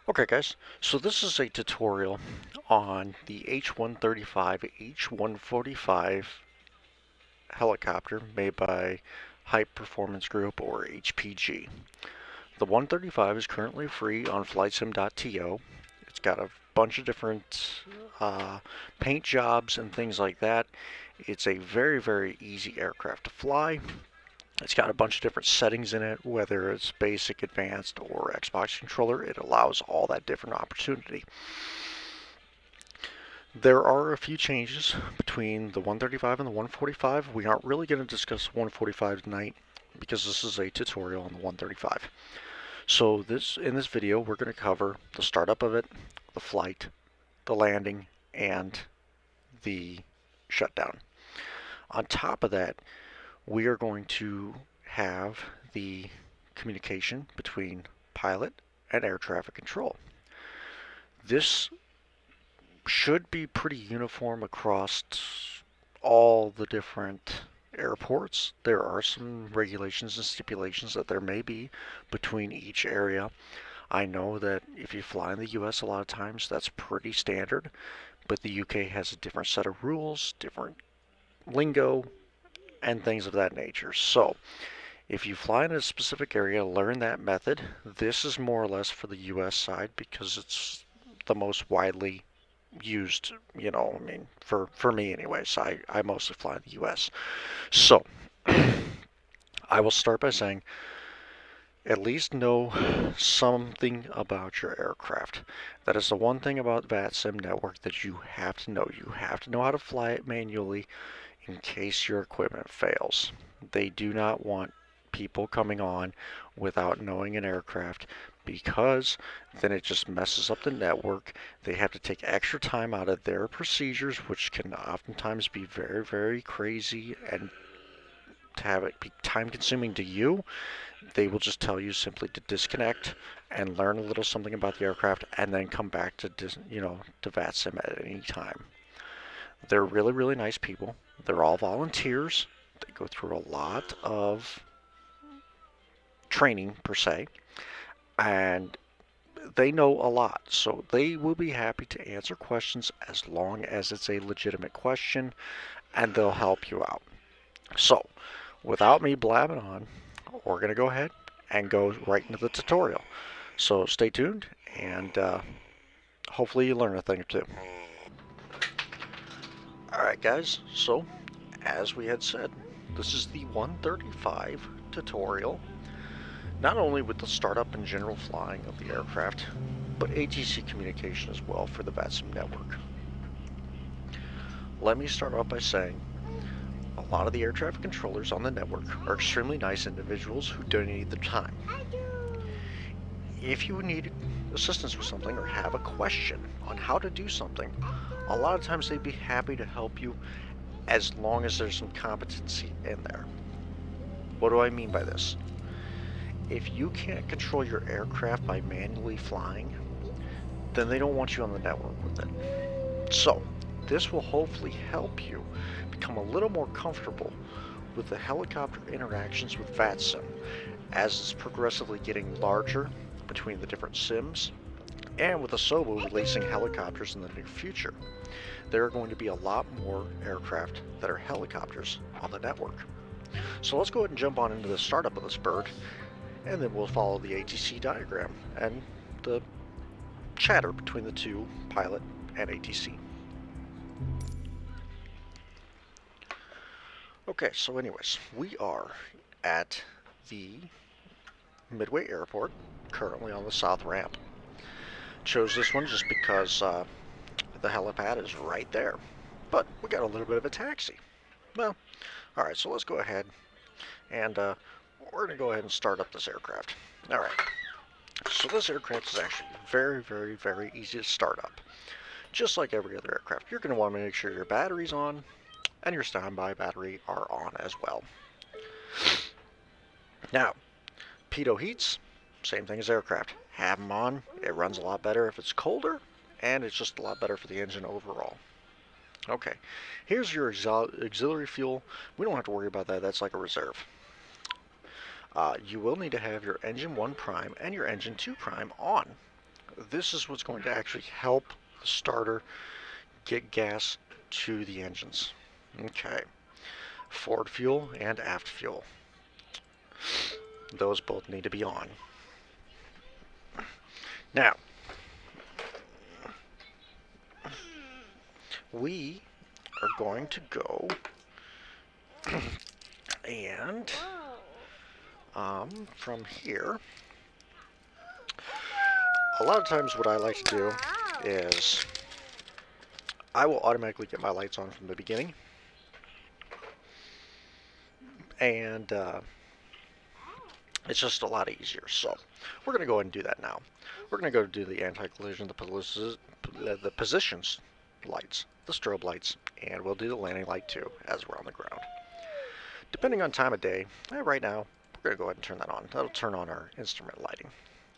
Okay guys, so this is a tutorial on the H135, H145 helicopter made by Hype Performance Group or HPG. The 135 is currently free on flightsim.to. It's got a bunch of different paint jobs and things like that. It's a very easy aircraft to fly. It's got a bunch of different settings in it, whether it's basic, advanced, or Xbox controller. It allows all that different opportunity. There are a few changes between the 135 and the 145. We aren't really going to discuss 145 tonight because this is a tutorial on the 135. So in this video, we're going to cover the startup of it, the flight, the landing, and the shutdown. On top of that, we are going to have the communication between pilot and air traffic control. This should be pretty uniform across all the different airports. There are some regulations and stipulations that there may be between each area. I know that if you fly in the US a lot of times that's pretty standard, but the UK has a different set of rules, different lingo, and things of that nature. So if you fly in a specific area, learn that method. This is more or less for the US side because it's the most widely used, I mean, for me anyways. I mostly fly in the US. So I will start by saying at least know something about your aircraft. That is the one thing about vatsim network that you have to know. You have to know how to fly it manually in case your equipment fails. They do not want people coming on without knowing an aircraft because then it just messes up the network. They have to take extra time out of their procedures, which can oftentimes be very crazy, and to have it be time consuming to you, they will just tell you simply to disconnect and learn a little something about the aircraft and then come back to to vatsim at any time. They're really nice people. They're all volunteers. They go through a lot of training per se, and they know a lot. So they will be happy to answer questions as long as it's a legitimate question, and they'll help you out. So without me blabbing on, we're going to go ahead and go right into the tutorial. So stay tuned, and hopefully you learn a thing or two. Alright guys, so as we had said, this is the 135 tutorial, not only with the startup and general flying of the aircraft, but ATC communication as well for the vatsim network. Let me start off by saying a lot of the air traffic controllers on the network are extremely nice individuals who donate their time. If you need assistance with something or have a question on how to do something, a lot of times they'd be happy to help you as long as there's some competency in there. What do I mean by this? If you can't control your aircraft by manually flying, then they don't want you on the network with it. So, this will hopefully help you become a little more comfortable with the helicopter interactions with vatsim as it's progressively getting larger between the different sims, and with Asobu releasing helicopters in the near future. There are going to be a lot more aircraft that are helicopters on the network. So let's go ahead and jump on into the startup of this bird, and then we'll follow the ATC diagram and the chatter between the two, pilot and ATC. Okay, so anyways, we are at the Midway Airport, currently on the south ramp. Chose this one just because the helipad is right there, but we got a little bit of a taxi. Well, alright, so let's go ahead and we're going to go ahead and start up this aircraft. Alright, so this aircraft is actually very easy to start up. Just like every other aircraft, you're going to want to make sure your battery's on and your standby battery are on as well. Now, pitot heats, same thing as aircraft. Have them on. It runs a lot better if it's colder, and it's just a lot better for the engine overall. Okay, here's your auxiliary fuel. We don't have to worry about that. That's like a reserve. You will need to have your engine 1 prime and your engine 2 prime on. This is what's going to actually help the starter get gas to the engines. Okay, forward fuel and aft fuel. Those both need to be on. Now, we are going to go and from here, a lot of times what I like to do is I will automatically get my lights on from the beginning, and it's just a lot easier. So we're going to go ahead and do that now. We're going to go do the anti-collision, the positions lights, the strobe lights, and we'll do the landing light too as we're on the ground. Depending on time of day, right now, we're going to go ahead and turn that on. That'll turn on our instrument lighting.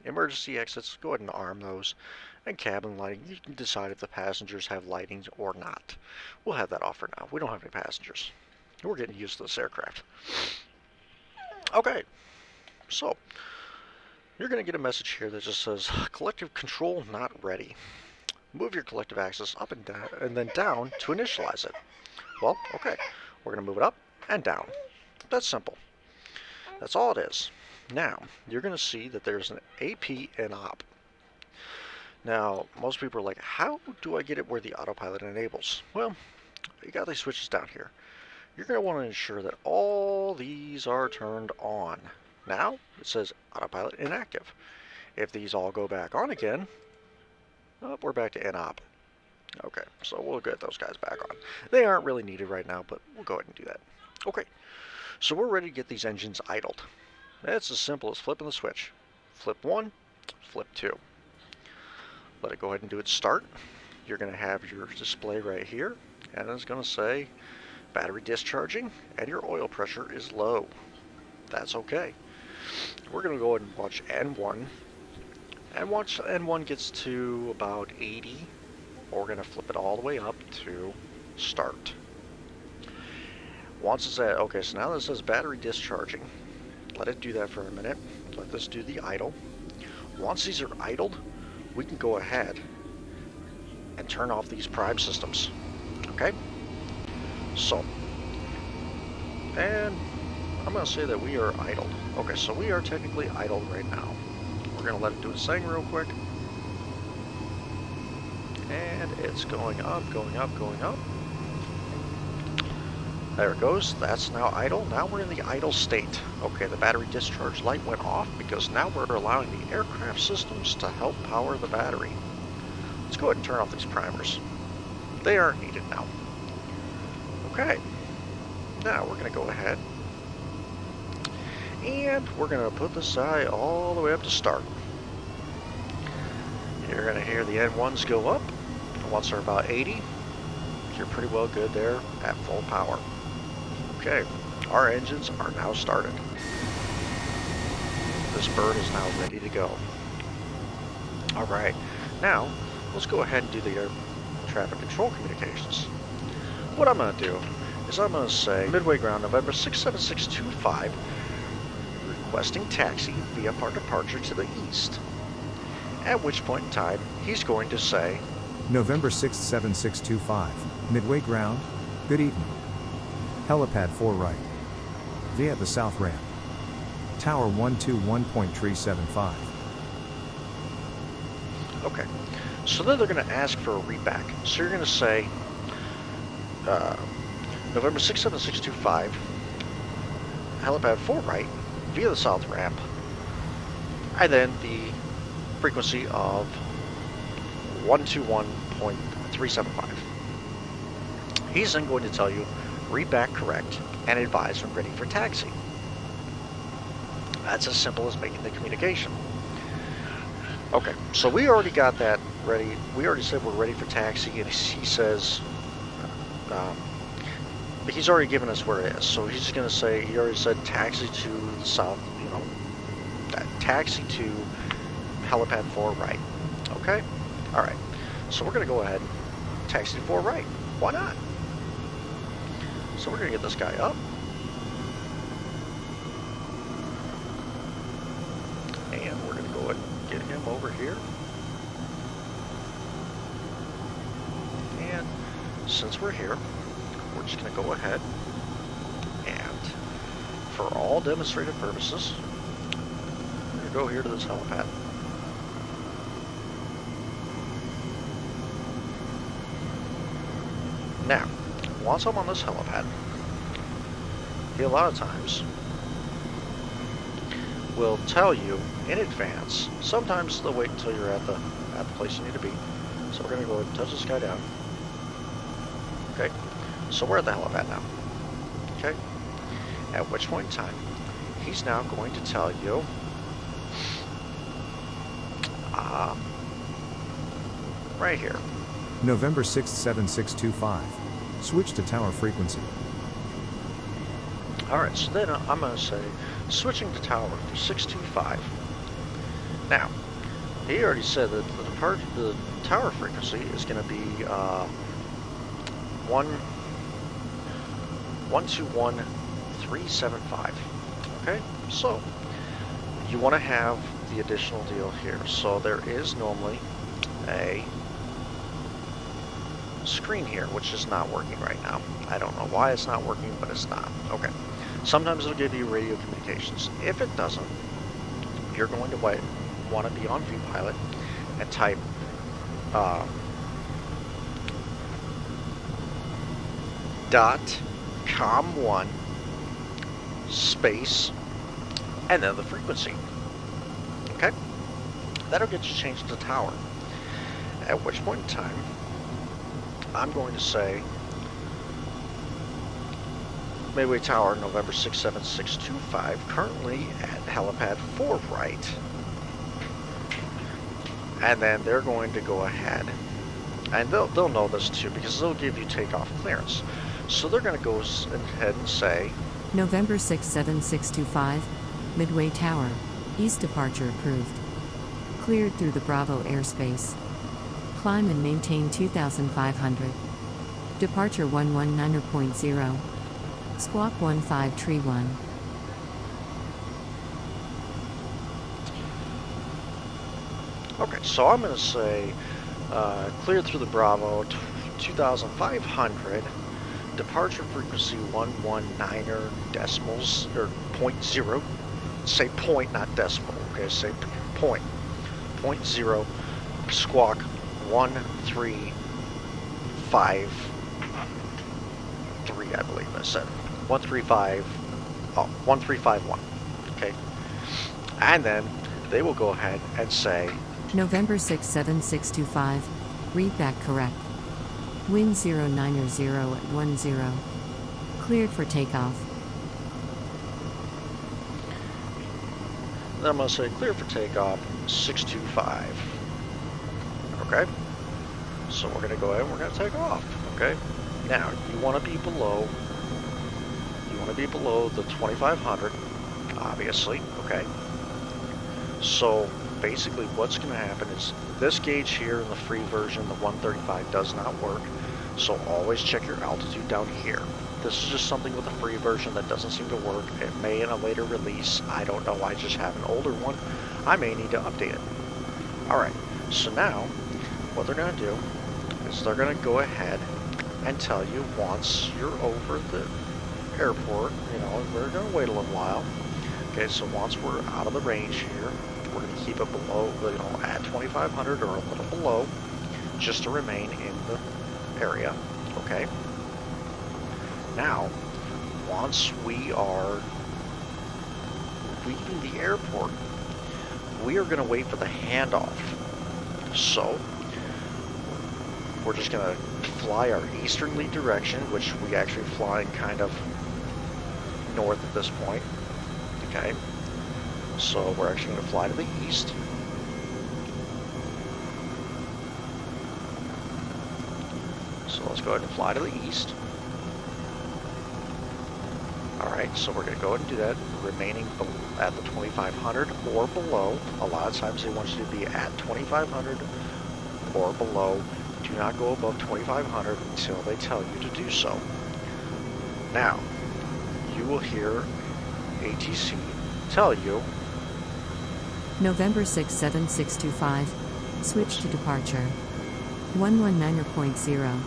Emergency exits, go ahead and arm those. And cabin lighting, you can decide if the passengers have lighting or not. We'll have that off for now. We don't have any passengers. We're getting used to this aircraft. Okay, so you're going to get a message here that just says, collective control not ready. Move your collective axis up and down, and then down to initialize it. Well, okay, we're going to move it up and down. That's simple. That's all it is. Now, you're going to see that there's an AP and OP. Now, most people are like, how do I get it where the autopilot enables? Well, you got these switches down here. You're going to want to ensure that all these are turned on. Now, it says autopilot inactive. If these all go back on again, oh, we're back to NOP. Okay, so we'll get those guys back on. They aren't really needed right now, but we'll go ahead and do that. Okay, so we're ready to get these engines idled. It's as simple as flipping the switch. Flip 1, flip 2. Let it go ahead and do its start. You're going to have your display right here, and it's going to say battery discharging, and your oil pressure is low. That's okay. We're going to go ahead and watch N1, and once N1 gets to about 80, we're going to flip it all the way up to start. Once it's at, okay, so now this says battery discharging. Let it do that for a minute. Let this do the idle. Once these are idled, we can go ahead and turn off these prime systems. Okay? So, and I'm going to say that we are idled. Okay, so we are technically idled right now. We're going to let it do its thing real quick. And it's going up, going up, going up. There it goes. That's now idle. Now we're in the idle state. Okay, the battery discharge light went off because now we're allowing the aircraft systems to help power the battery. Let's go ahead and turn off these primers. They aren't needed now. Okay. Now we're going to go ahead and we're going to put this eye all the way up to start. You're going to hear the N1s go up. Once they're about 80, you're pretty well good there at full power. Okay, our engines are now started. This bird is now ready to go. Alright, now let's go ahead and do the air traffic control communications. What I'm going to do is I'm going to say Midway Ground November 67625 requesting taxi via our departure to the east. At which point in time he's going to say November 67625, Midway Ground, good evening. Helipad 4 right. Via the south ramp. Tower 121.375. Okay, so then they're going to ask for a readback. So you're going to say November 67625, Helipad 4 right, via the south ramp, and then the frequency of 121.375. He's then going to tell you, read back correct, and advise when ready for taxi. That's as simple as making the communication. Okay, so we already got that ready. We already said we're ready for taxi, and he says, he's already given us where it is. So he's going to say, he already said taxi to the south, taxi to Helipad 4 right. Okay? Alright, so we're going to go ahead and taxi to 4 right. Why not? So we're going to get this guy up. And we're going to go ahead and get him over here. since we're here, we're just going to go ahead and, for all demonstrative purposes, we're going to go here to this helipad. Now, once I'm on this helipad, a lot of times will tell you in advance. Sometimes they'll wait until you're at the place you need to be. So we're going to go ahead and touch this guy down. Okay, so we're at the helipad now. Okay, at which point in time, he's now going to tell you right here. November 6th, 7625. Switch to tower frequency. Alright, so then I'm going to say switching to tower for 625. Now, he already said that the tower frequency is going to be 121.375. Okay, so you want to have the additional deal here. So there is normally a screen here, which is not working right now. I don't know why it's not working, but it's not. Okay. Sometimes it'll give you radio communications. If it doesn't, you're going to want to be on vPilot and type .com1 space and then the frequency. Okay? That'll get you changed to tower. At which point in time, I'm going to say Midway Tower, November 67625, currently at helipad 4 right. And then they're going to go ahead, and they'll know this too because they'll give you takeoff clearance. So they're going to go ahead and say November 67625, Midway Tower, East departure approved. Cleared through the Bravo airspace. Climb and maintain 2,500. Departure 119.0. Squawk 1531. Okay, so I'm going to say cleared through the Bravo 2,500. Departure frequency 119 decimals, or 0.0. Say point, not decimal. Okay, say point. 0.0. Squawk 1353, I believe I said. 1351. Okay. And then they will go ahead and say November 67625, read back correct. Wind 090 at 10. Cleared for takeoff. Then I'm going to say clear for takeoff 625. Okay? So we're going to go ahead and we're going to take off. Okay? Now, you want to be below the 2500, obviously. Okay? So basically what's going to happen is this gauge here in the free version, the 135, does not work. So always check your altitude down here. This is just something with the free version that doesn't seem to work. It may in a later release. I don't know. I just have an older one. I may need to update it. Alright, so now what they're going to do is they're going to go ahead and tell you once you're over the airport, you know, we're going to wait a little while. Okay, so once we're out of the range here, we're going to keep it below, you know, at 2,500 or a little below, just to remain in the area. Okay. Now, once we are leaving the airport, we are going to wait for the handoff. So, we're just going to fly our easterly direction, which we actually flying kind of north at this point. Okay. So we're actually going to fly to the east. So let's go ahead and fly to the east. Alright, so we're going to go ahead and do that, remaining at the 2,500 or below. A lot of times they want you to be at 2,500 or below. Do not go above 2,500 until they tell you to do so. Now, you will hear ATC tell you November 67625, switch to departure. 119.0.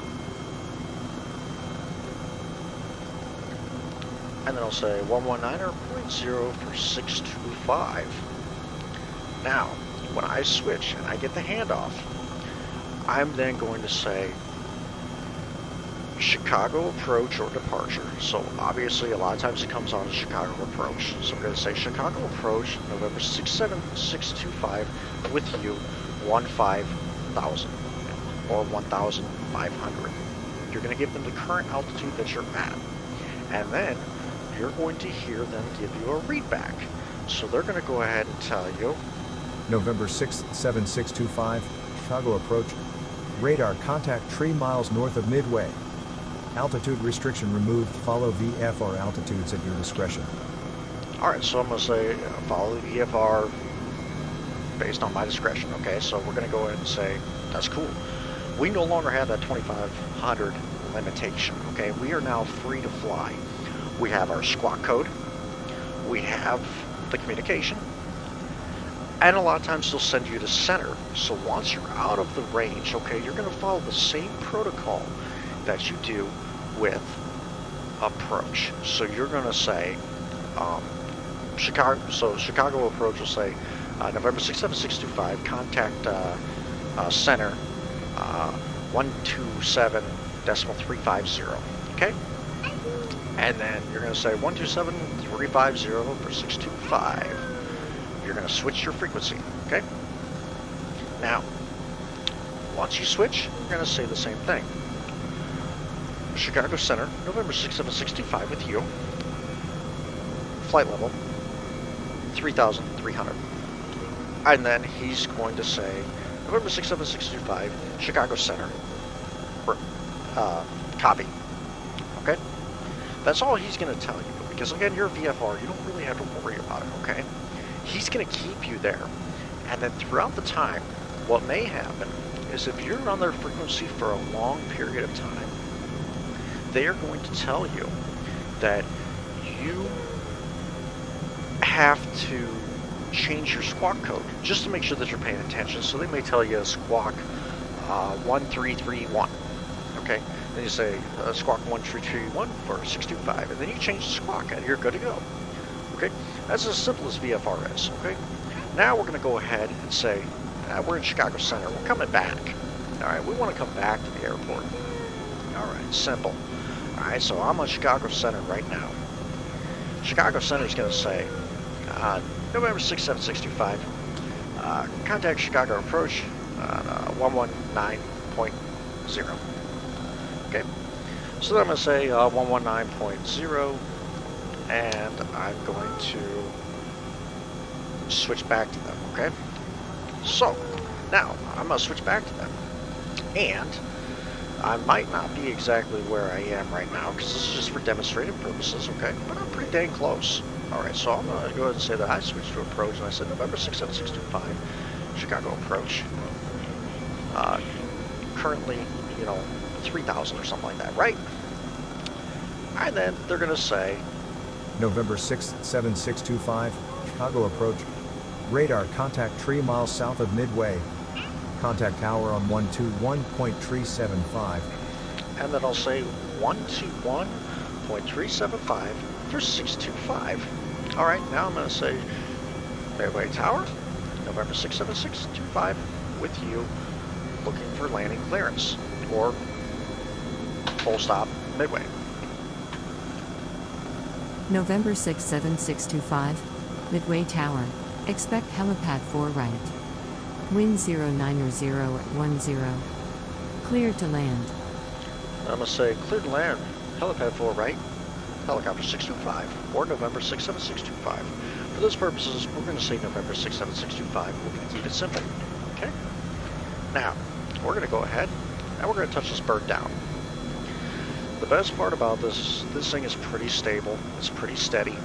and then I'll say 119.0 for 625. Now, when I switch and I get the handoff, I'm then going to say Chicago approach or departure. So obviously a lot of times it comes on as Chicago approach. So we're going to say Chicago approach, November 67625 with you, 15,000 or 1,500. You're going to give them the current altitude that you're at. And then you're going to hear them give you a readback. So they're going to go ahead and tell you November 6, 7625, Chicago approach. Radar contact 3 miles north of Midway. Altitude restriction removed. Follow VFR altitudes at your discretion. Alright, so I'm going to say follow the VFR based on my discretion. Okay, so we're going to go ahead and say that's cool. We no longer have that 2,500 limitation. Okay, we are now free to fly. We have our squawk code. We have the communication. And a lot of times they'll send you to center. So once you're out of the range, okay, you're going to follow the same protocol that you do with approach. So you're going to say Chicago approach will say November 67625, contact center 127.350. Okay? And then you're going to say 127.350 for 625. You're going to switch your frequency. Okay? Now, once you switch, you're going to say the same thing. Chicago Center, November 67625 with you. Flight level 3,300. And then he's going to say November 67625, Chicago Center. Copy. Okay? That's all he's going to tell you. Because again, you're VFR, you don't really have to worry about it, okay? He's going to keep you there. And then throughout the time, what may happen is if you're on their frequency for a long period of time, they are going to tell you that you have to change your squawk code just to make sure that you're paying attention. So they may tell you squawk 1331. Okay? Then you say squawk 1331 for 625, and then you change the squawk and you're good to go. Okay? That's as simple as VFR is. Okay? Now we're going to go ahead and say we're in Chicago Center. We're coming back. Alright, we want to come back to the airport. Alright, simple. Alright, so I'm on Chicago Center right now. Chicago Center is going to say November 67625, contact Chicago approach 119.0. Okay, so then I'm going to say 119.0, and I'm going to switch back to them. Okay, so now I'm going to switch back to them, and I might not be exactly where I am right now because this is just for demonstrative purposes, okay? But I'm pretty dang close. Alright, so I'm going to go ahead and say that I switched to approach, and I said November 67625, Chicago approach. Currently, 3,000 or something like that, right? And then they're going to say November 6, 7625, Chicago approach. Radar contact 3 miles south of Midway. Contact tower on 121.375. And then I'll say 121.375 for 625. Alright, now I'm going to say Midway Tower, November 67625, with you, looking for landing clearance, or full stop Midway. November 6, 7625, Midway Tower. Expect helipad 4 right. Wind 090 at 10. Clear to land. I'm going to say clear to land, helipad 4 right, helicopter 625, or November 67625. For those purposes, we're going to say November 67625. We're going to keep it simple. Okay? Now, we're going to go ahead, and we're going to touch this bird down. The best part about this thing is pretty stable. It's pretty steady.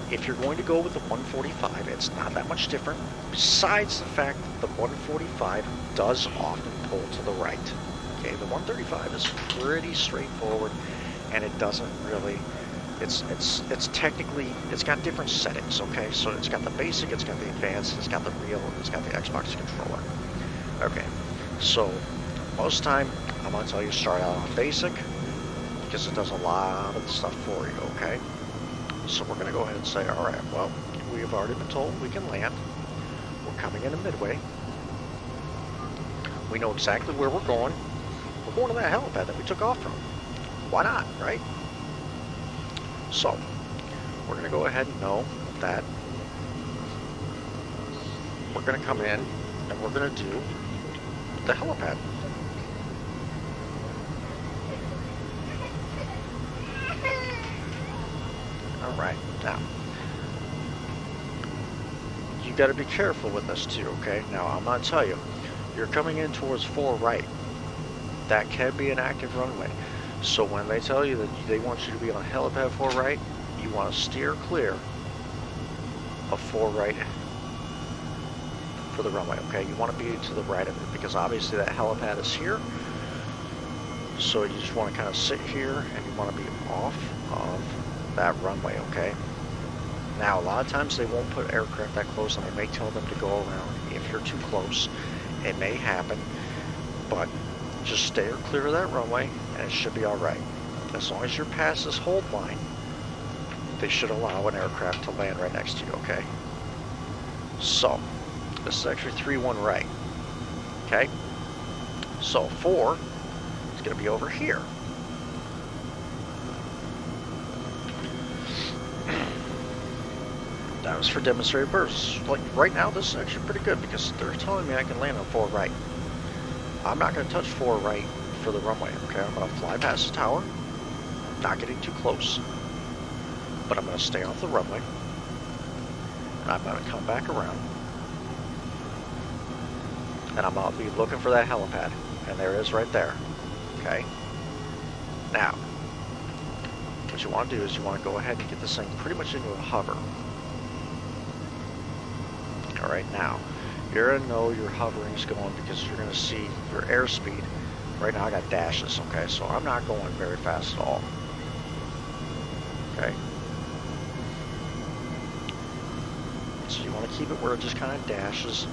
If you're going to go with the 145, it's not that much different, besides the fact that the 145 does often pull to the right. Okay, the 135 is pretty straightforward, and it doesn't really, it's technically, it's got different settings, okay? So it's got the basic, it's got the advanced, it's got the real, and it's got the Xbox controller. Okay, so most time, I'm going to tell you start out on basic, because it does a lot of the stuff for you, okay? So we're going to go ahead and say, all right, well, we have already been told we can land. We're coming into Midway. We know exactly where we're going. We're going to that helipad that we took off from. Why not, right? So, we're going to go ahead and know that we're going to come in and we're going to do the helipad. Alright, now, you got to be careful with this too, okay? Now, I'm going to tell you, you're coming in towards 4 right. That can be an active runway. So when they tell you that they want you to be on helipad 4 right, you want to steer clear of 4 right for the runway, okay? You want to be to the right of it because obviously that helipad is here. So you just want to kind of sit here and you want to be off of that runway, okay? Now, a lot of times they won't put aircraft that close and they may tell them to go around if you're too close. It may happen, but just stay clear of that runway and it should be alright. As long as you're past this hold line, they should allow an aircraft to land right next to you, okay? So, this is actually 3-1 right, okay? So 4 is going to be over here. That was for demonstrated purposes. Like right now, this is actually pretty good because they're telling me I can land on 4 right. I'm not going to touch 4 right for the runway, okay? I'm going to fly past the tower, not getting too close, but I'm going to stay off the runway, and I'm going to come back around, and I'm going to be looking for that helipad, and there it is right there, okay? Now, what you want to do is you want to go ahead and get this thing pretty much into a hover. Alright, now, you're going to know your hovering is going because you're going to see your airspeed. Right now I got dashes, okay, so I'm not going very fast at all. Okay. So you want to keep it where it just kind of dashes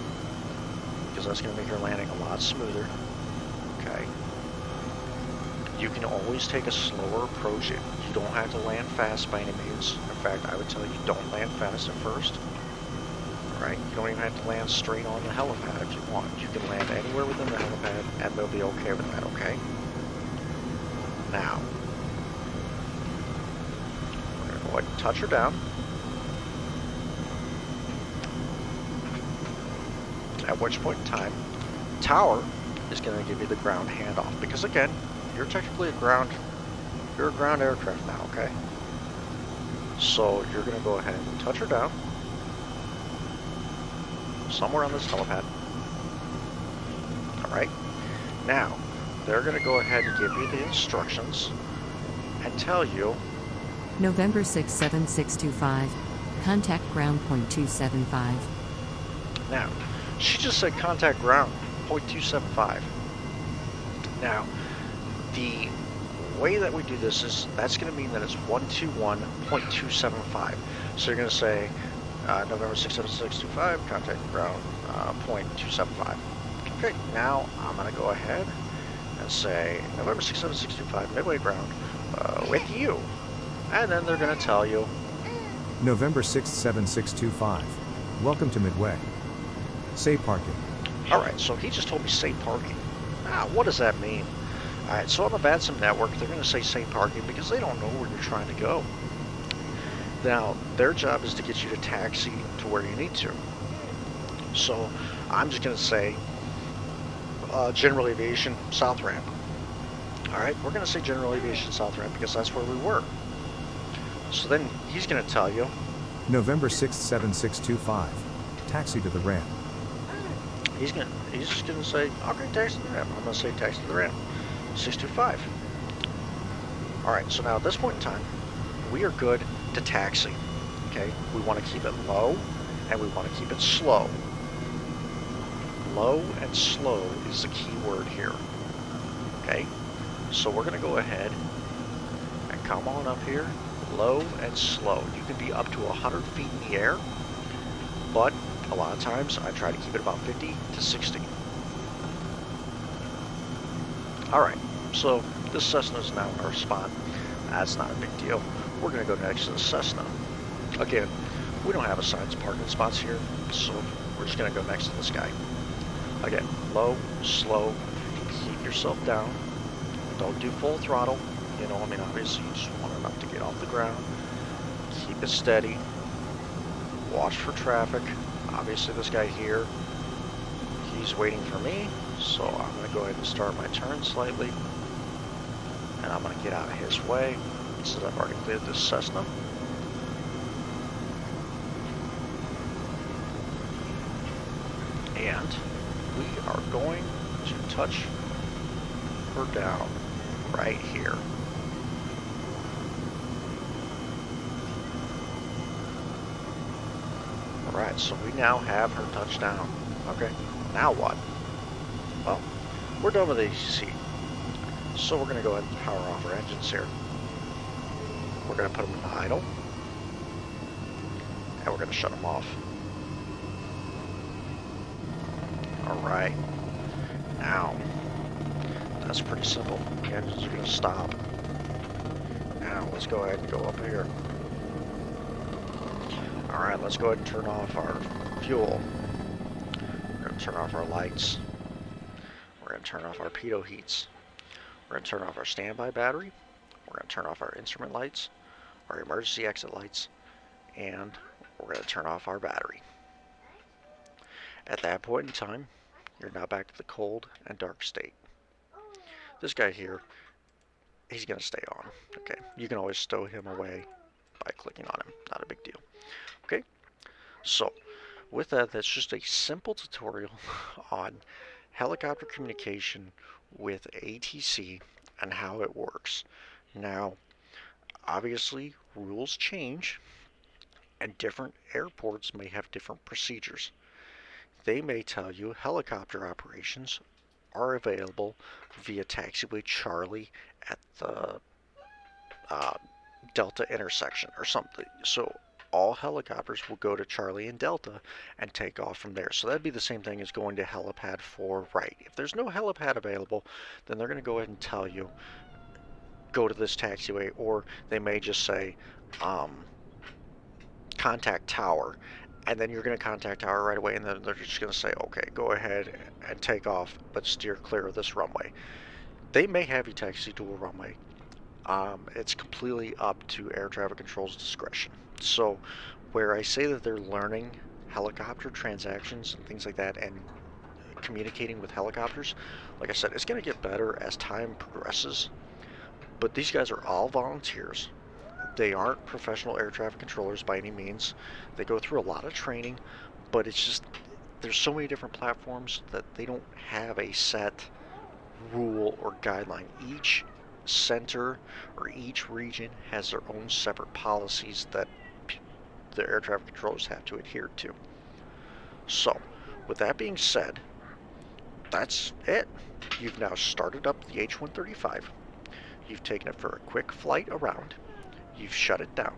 because that's going to make your landing a lot smoother. Okay. You can always take a slower approach. You don't have to land fast by any means. In fact, I would tell you don't land fast at first. Alright, you don't even have to land straight on the helipad if you want. You can land anywhere within the helipad and they'll be okay with that, okay? Now, we're going to go ahead and touch her down. At which point in time, tower is going to give you the ground handoff. Because again, you're technically you're a ground aircraft now, okay? So you're going to go ahead and touch her down. Somewhere on this helipad. Alright. Now, they're going to go ahead and give you the instructions and tell you November 6, 7625. Contact ground point 275. now, she just said contact ground 0.275. Now, the way that we do this is that's going to mean that it's 121.275. So you're going to say November 67625, contact ground 0.275. Okay, now I'm going to go ahead and say November 67625, midway ground with you. And then they're going to tell you November 6th, 7625. Welcome to Midway. Say parking. Alright, so he just told me say parking. What does that mean? Alright, so on the vatsim network, they're going to say parking because they don't know where you're trying to go. Now, their job is to get you to taxi to where you need to. So, I'm just going to say General Aviation South Ramp. Alright, we're going to say General Aviation South Ramp because that's where we were. So then he's going to tell you November 6th, 7625. Taxi to the ramp. he's just going to say, okay, taxi to the ramp. I'm going to say taxi to the ramp. 625. Alright, so now at this point in time, we are good to taxi. Okay, we want to keep it low and we want to keep it slow. Low and slow is the key word here. Okay, so we're going to go ahead and come on up here, low and slow. You can be up to 100 feet in the air, but a lot of times I try to keep it about 50 to 60. Alright, so This Cessna is now in our spot. That's not a big deal. We're going to go next to the Cessna. Again, we don't have assigned parking spots here, so we're just going to go next to this guy. Again, low, slow, keep yourself down. Don't do full throttle. You know, I mean, obviously you just want enough to get off the ground. Keep it steady. Watch for traffic. Obviously this guy here, he's waiting for me, so I'm going to go ahead and start my turn slightly. And I'm going to get out of his way, since I've already cleared this Cessna. And we are going to touch her down right here. Alright, so we now have her touchdown. Okay, now what? Well, we're done with ACC. So we're going to go ahead and power off our engines here. We're going to put them in idle. And we're going to shut them off. Alright. Now, that's pretty simple. The engines are going to stop. Now, let's go ahead and go up here. Alright, let's go ahead and turn off our fuel. We're going to turn off our lights. We're going to turn off our pitot heats. We're going to turn off our standby battery. We're going to turn off our instrument lights, our emergency exit lights, and we're going to turn off our battery. At that point in time, you're now back to the cold and dark state. This guy here, he's going to stay on. Okay, you can always stow him away by clicking on him. Not a big deal. Okay, so with that, that's just a simple tutorial on helicopter communication with ATC and how it works. Now, obviously, rules change, and different airports may have different procedures. They may tell you helicopter operations are available via taxiway Charlie at the Delta intersection or something. So all helicopters will go to Charlie and Delta and take off from there. So that'd be the same thing as going to helipad 4 right. If there's no helipad available, then they're going to go ahead and tell you, go to this taxiway, or they may just say, contact tower. And then you're going to contact tower right away, and then they're just going to say, okay, go ahead and take off, but steer clear of this runway. They may have you taxi to a runway. It's completely up to air traffic control's discretion. So where I say that they're learning helicopter transactions and things like that and communicating with helicopters, like I said, it's going to get better as time progresses. But these guys are all volunteers. They aren't professional air traffic controllers by any means. They go through a lot of training, but it's just, there's so many different platforms that they don't have a set rule or guideline. Each center or each region has their own separate policies that the air traffic controllers have to adhere to. So, with that being said, that's it. You've now started up the H135. You've taken it for a quick flight around. You've shut it down.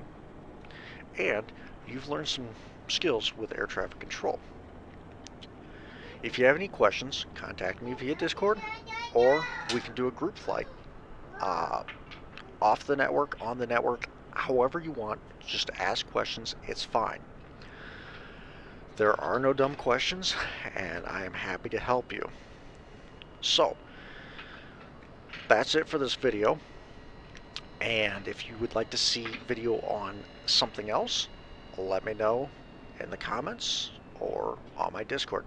And you've learned some skills with air traffic control. If you have any questions, contact me via Discord, or we can do a group flight. Off the network, on the network, however you want. Just ask questions, it's fine. There are no dumb questions, and I am happy to help you. So, that's it for this video. And if you would like to see video on something else, let me know in the comments or on my Discord.